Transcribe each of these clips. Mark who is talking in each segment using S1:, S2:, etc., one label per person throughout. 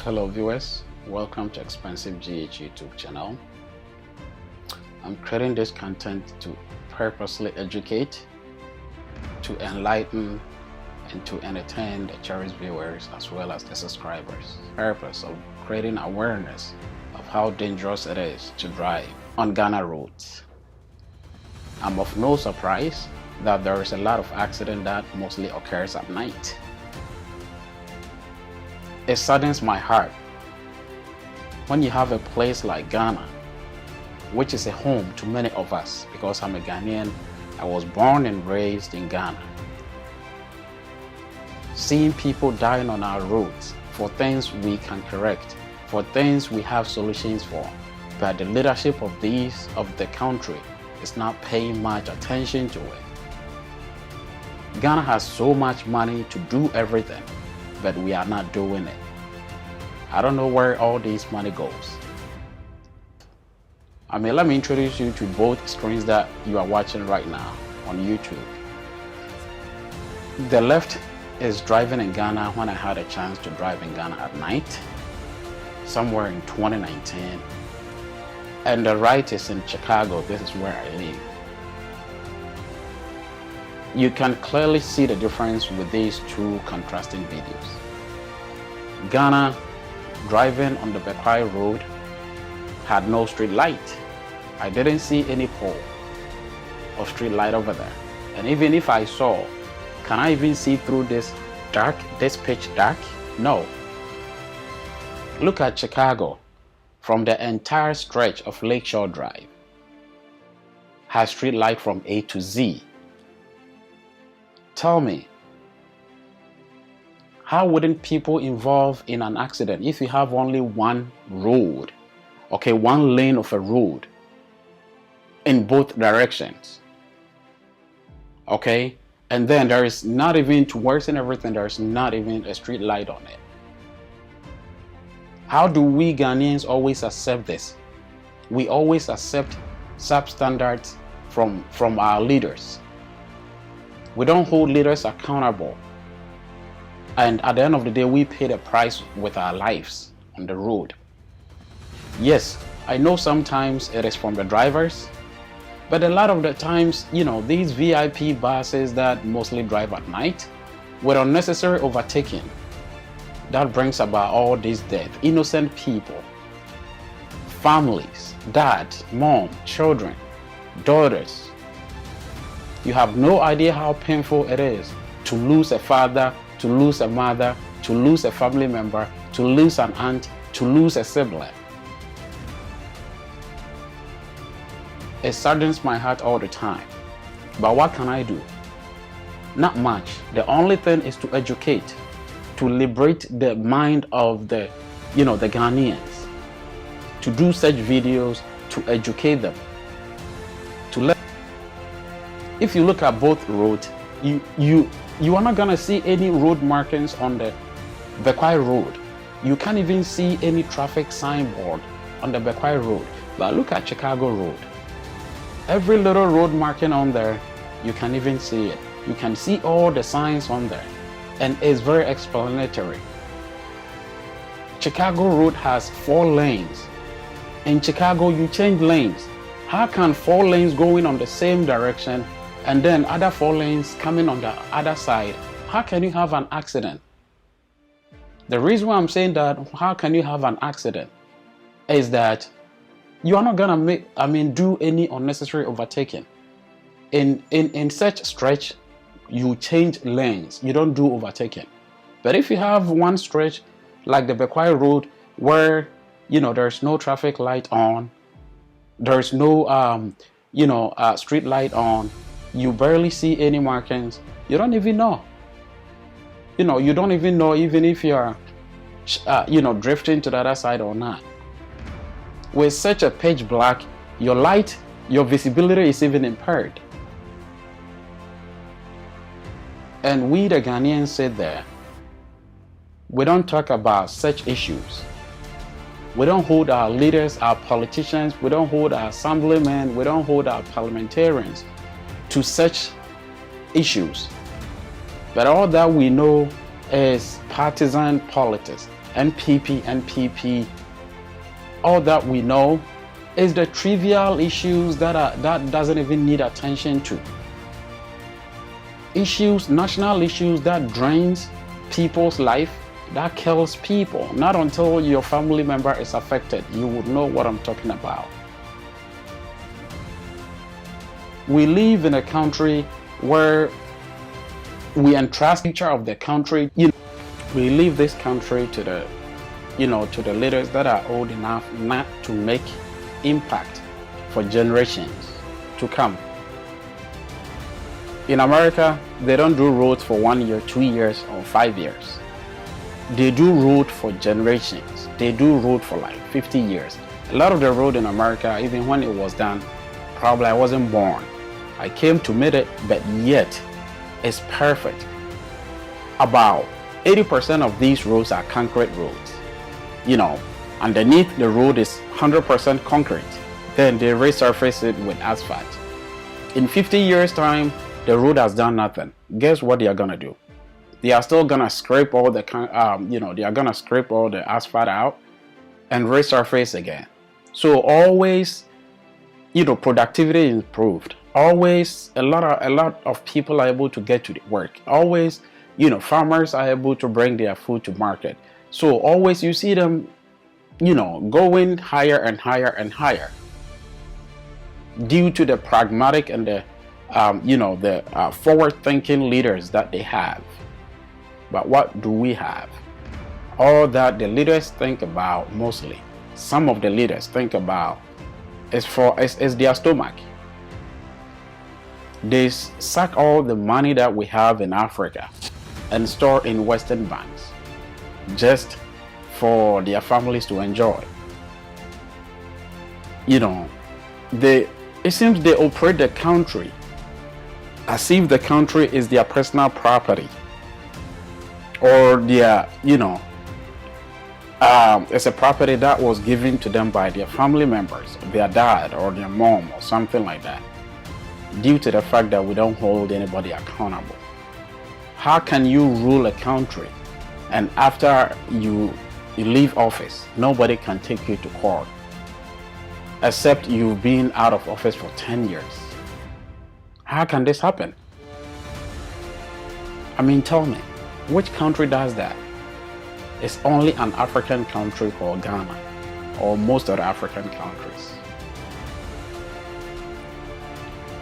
S1: Hello viewers, welcome to Expensive GH YouTube channel. I'm creating this content to purposely educate, to enlighten, and to entertain the cherished viewers as well as the subscribers. Purpose of creating awareness of how dangerous it is to drive on Ghana roads. I'm of no surprise that there is a lot of accident that mostly occurs at night. It saddens my heart when you have a place like Ghana, which is a home to many of us because I'm a Ghanaian. I was born and raised in Ghana. Seeing people dying on our roads for things we can correct, for things we have solutions for, but the leadership of the country is not paying much attention to it. Ghana has so much money to do everything, but we are not doing it. I don't know where all this money goes. Let me introduce you to both screens that you are watching right now on YouTube. The left is driving in Ghana when I had a chance to drive in Ghana at night, somewhere in 2019. And the right is in Chicago. This is where I live. You can clearly see the difference with these two contrasting videos. Ghana, driving on the Bekwai Road, had no street light. I didn't see any pole of street light over there. And even if I saw, can I even see through this pitch dark? No. Look at Chicago. From the entire stretch of Lakeshore Drive, has street light from A to Z. Tell me, how wouldn't people involved in an accident if you have only one road, okay, one lane of a road in both directions, okay? And then there is not even, to worsen everything, there is not even a street light on it. How do we Ghanaians always accept this? We always accept substandards from our leaders. We don't hold leaders accountable. And at the end of the day, we pay the price with our lives on the road. Yes, I know sometimes it is from the drivers, but a lot of the times, these VIP buses that mostly drive at night with unnecessary overtaking, that brings about all this death. Innocent people, families, dad, mom, children, daughters. You have no idea how painful it is to lose a father, to lose a mother, to lose a family member, to lose an aunt, to lose a sibling. It saddens my heart all the time. But what can I do? Not much. The only thing is to educate, to liberate the mind of the Ghanaians, to do such videos, to educate them. If you look at both roads, you are not gonna see any road markings on the Bekwai Road. You can't even see any traffic signboard on the Bekwai Road. But look at Chicago Road. Every little road marking on there, you can even see it. You can see all the signs on there. And it's very explanatory. Chicago Road has 4 lanes. In Chicago, you change lanes. How can 4 lanes going on the same direction and then other 4 lanes coming on the other side? How can you have an accident? The reason why I'm saying that, how can you have an accident, is that you are not gonna do any unnecessary overtaking. In such stretch, you change lanes, you don't do overtaking. But if you have one stretch like the Bekwai Road where there's no traffic light on, there's no street light on, you barely see any markings, you don't even know. You don't even know even if you're drifting to the other side or not. With such a pitch black, your visibility is even impaired. And we the Ghanaians sit there, we don't talk about such issues. We don't hold our leaders, our politicians, we don't hold our assemblymen, we don't hold our parliamentarians to such issues. But all that we know is partisan politics. NPP. All that we know is the trivial issues that doesn't even need attention to. Issues, national issues that drains people's life, that kills people. Not until your family member is affected, you would know what I'm talking about. We live in a country where we entrust the future of the country. We leave this country to the leaders that are old enough not to make impact for generations to come. In America, they don't do roads for 1 year, 2 years, or 5 years. They do road for generations. They do road for like 50 years. A lot of the road in America, even when it was done, probably I wasn't born. I came to meet it, but yet it's perfect. About 80% of these roads are concrete roads. Underneath the road is 100% concrete. Then they resurface it with asphalt. In 50 years' time, the road has done nothing. Guess what they are gonna do? They are still gonna scrape all the they are gonna scrape all the asphalt out and resurface again. So always, productivity is improved. Always a lot of people are able to get to work. Always, farmers are able to bring their food to market. So always you see them, going higher and higher and higher due to the pragmatic and the forward-thinking leaders that they have. But what do we have? All that the leaders think about, mostly, some of the leaders think about, is their stomach. They suck all the money that we have in Africa and store in Western banks just for their families to enjoy. It seems they operate the country as if the country is their personal property, or their, it's a property that was given to them by their family members, their dad or their mom or something like that, due to the fact that we don't hold anybody accountable. How can you rule a country and after you leave office, nobody can take you to court except you've been out of office for 10 years? How can this happen? Tell me, which country does that? It's only an African country called Ghana, or most of the African countries.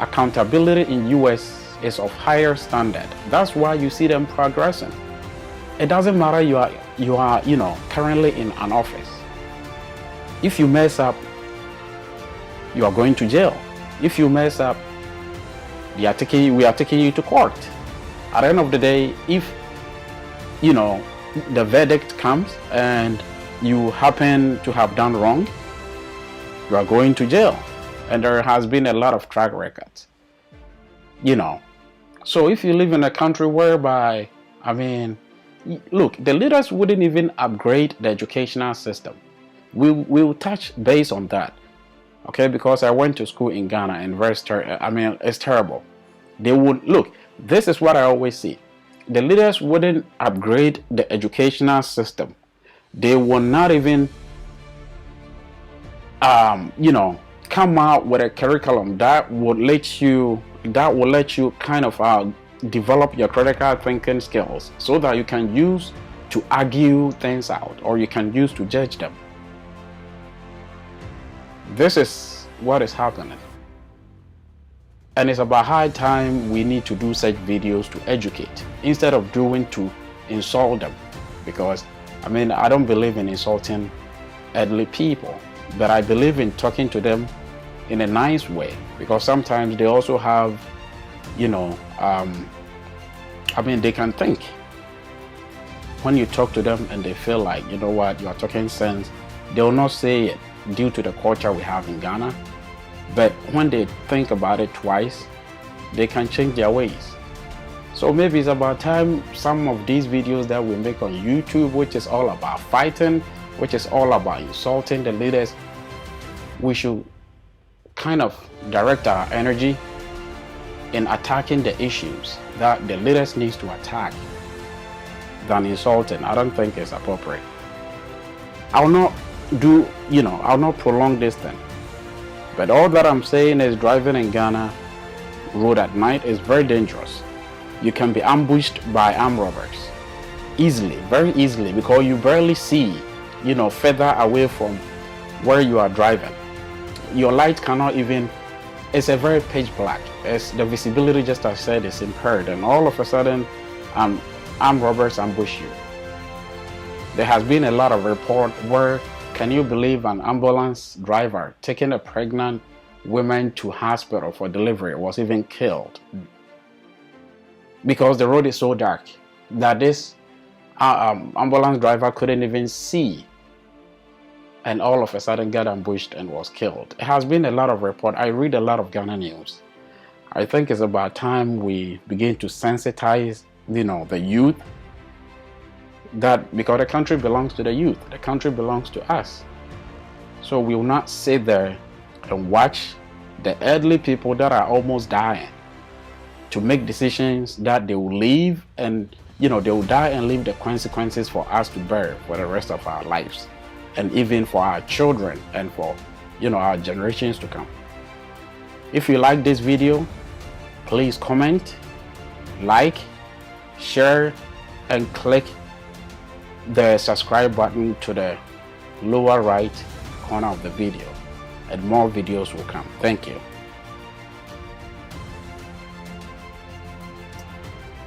S1: Accountability in US is of higher standard. That's why you see them progressing. It doesn't matter you are currently in an office. If you mess up, you are going to jail. If you mess up, we are taking you to court. At the end of the day, if the verdict comes and you happen to have done wrong, you are going to jail. And there has been a lot of track records. So if you live in a country whereby, look, the leaders wouldn't even upgrade the educational system. We'll touch base on that. Okay, because I went to school in Ghana and it's terrible. They would, look, this is what I always see. The leaders wouldn't upgrade the educational system. They will not even, come out with a curriculum that will let you kind of develop your critical thinking skills so that you can use to argue things out, or you can use to judge them. This is what is happening. And it's about high time we need to do such videos to educate instead of doing to insult them. Because I don't believe in insulting elderly people, but I believe in talking to them in a nice way, because sometimes they also have, they can think. When you talk to them and they feel like, you are talking sense, they will not say it due to the culture we have in Ghana. But when they think about it twice, they can change their ways. So maybe it's about time some of these videos that we make on YouTube, which is all about fighting, which is all about insulting the leaders, we should kind of direct our energy in attacking the issues that the leaders need to attack than insulting. I don't think it's appropriate. I'll not I'll not prolong this thing. But all that I'm saying is driving in Ghana road at night is very dangerous. You can be ambushed by armed robbers easily, very easily, because you barely see, further away from where you are driving. Your light cannot even, it's a very pitch black. It's the visibility, just as I said, is impaired, and all of a sudden, armed robbers ambush you. There has been a lot of report where, can you believe, an ambulance driver taking a pregnant woman to hospital for delivery was even killed because the road is so dark that this ambulance driver couldn't even see, and all of a sudden got ambushed and was killed. It has been a lot of report. I read a lot of Ghana news. I think it's about time we begin to sensitize, the youth, that because the country belongs to the youth, the country belongs to us. So we will not sit there and watch the elderly people that are almost dying to make decisions that they will leave, and they will die and leave the consequences for us to bear for the rest of our lives, and even for our children and for our generations to come. If you like this video, please comment, like, share, and click the subscribe button to the lower right corner of the video, and more videos will come. Thank you.